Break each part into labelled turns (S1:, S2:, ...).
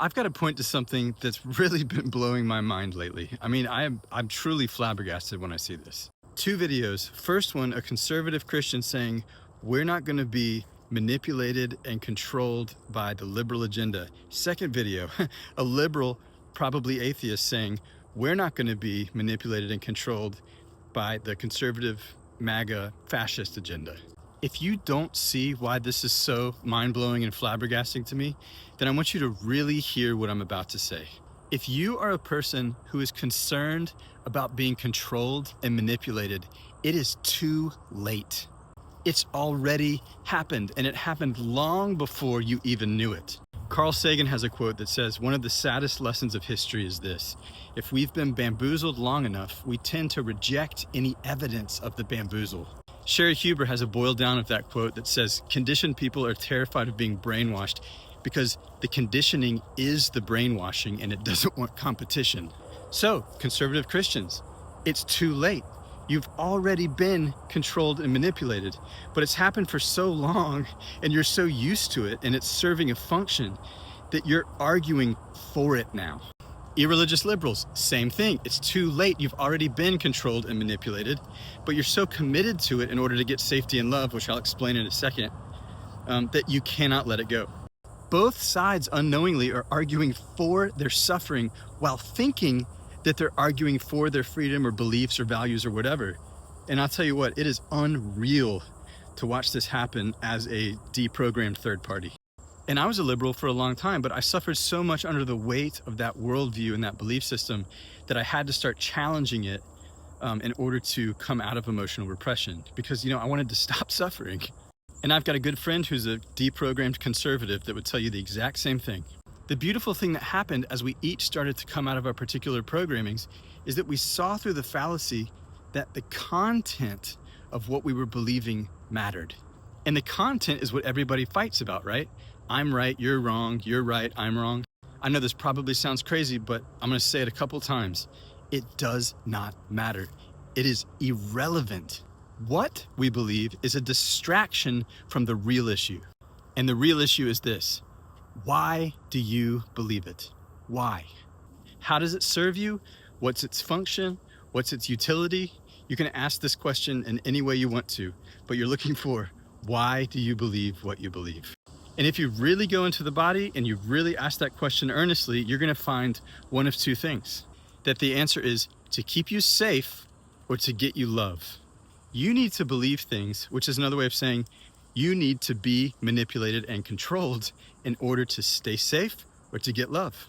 S1: I've got to point to something that's really been blowing my mind lately. I mean, I'm truly flabbergasted when I see this. Two videos. First one, a conservative Christian saying, we're not going to be manipulated and controlled by the liberal agenda. Second video, a liberal, probably atheist, saying, we're not going to be manipulated and controlled by the conservative MAGA fascist agenda. If you don't see why this is so mind-blowing and flabbergasting to me, then I want you to really hear what I'm about to say. If you are a person who is concerned about being controlled and manipulated, it is too late. It's already happened, and it happened long before you even knew it. Carl Sagan has a quote that says, one of the saddest lessons of history is this: if we've been bamboozled long enough, we tend to reject any evidence of the bamboozle. Sherry Huber has a boiled down of that quote that says, conditioned people are terrified of being brainwashed because the conditioning is the brainwashing and it doesn't want competition. So, conservative Christians, it's too late. You've already been controlled and manipulated, but it's happened for so long and you're so used to it and it's serving a function that you're arguing for it now. Irreligious liberals, same thing. It's too late. You've already been controlled and manipulated, but you're so committed to it in order to get safety and love, which I'll explain in a second, that you cannot let it go. Both sides unknowingly are arguing for their suffering while thinking that they're arguing for their freedom or beliefs or values or whatever. And I'll tell you what, it is unreal to watch this happen as a deprogrammed third party. And I was a liberal for a long time, but I suffered so much under the weight of that worldview and that belief system that I had to start challenging it in order to come out of emotional repression, because, I wanted to stop suffering. And I've got a good friend who's a deprogrammed conservative that would tell you the exact same thing. The beautiful thing that happened as we each started to come out of our particular programmings is that we saw through the fallacy that the content of what we were believing mattered. And the content is what everybody fights about, right? I'm right, you're wrong, you're right, I'm wrong. I know this probably sounds crazy, but I'm gonna say it a couple times. It does not matter. It is irrelevant. What we believe is a distraction from the real issue. And the real issue is this: why do you believe it? Why? How does it serve you? What's its function? What's its utility? You can ask this question in any way you want to, but you're looking for, why do you believe what you believe? And if you really go into the body and you really ask that question earnestly, you're gonna find one of two things. That the answer is to keep you safe or to get you love. You need to believe things, which is another way of saying you need to be manipulated and controlled in order to stay safe or to get love.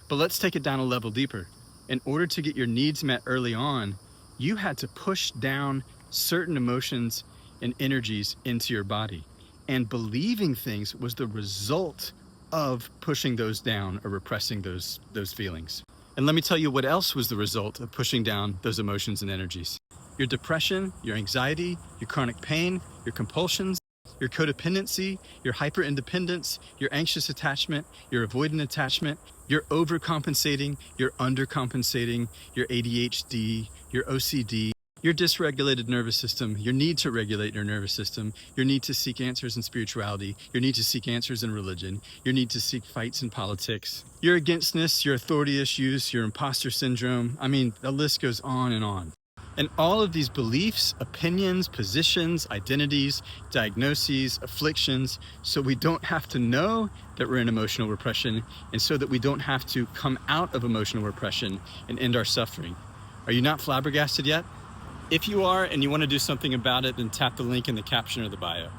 S1: But let's take it down a level deeper. In order to get your needs met early on, you had to push down certain emotions and energies into your body. And believing things was the result of pushing those down or repressing those feelings. And let me tell you what else was the result of pushing down those emotions and energies. Your depression, your anxiety, your chronic pain, your compulsions, your codependency, your hyper-independence, your anxious attachment, your avoidant attachment, your overcompensating, your undercompensating, your ADHD, your OCD, your dysregulated nervous system, your need to regulate your nervous system, your need to seek answers in spirituality, your need to seek answers in religion, your need to seek fights in politics, your againstness, your authority issues, your imposter syndrome. I mean, the list goes on and on. And all of these beliefs, opinions, positions, identities, diagnoses, afflictions, so we don't have to know that we're in emotional repression, and so that we don't have to come out of emotional repression and end our suffering. Are you not flabbergasted yet? If you are and you want to do something about it, then tap the link in the caption or the bio.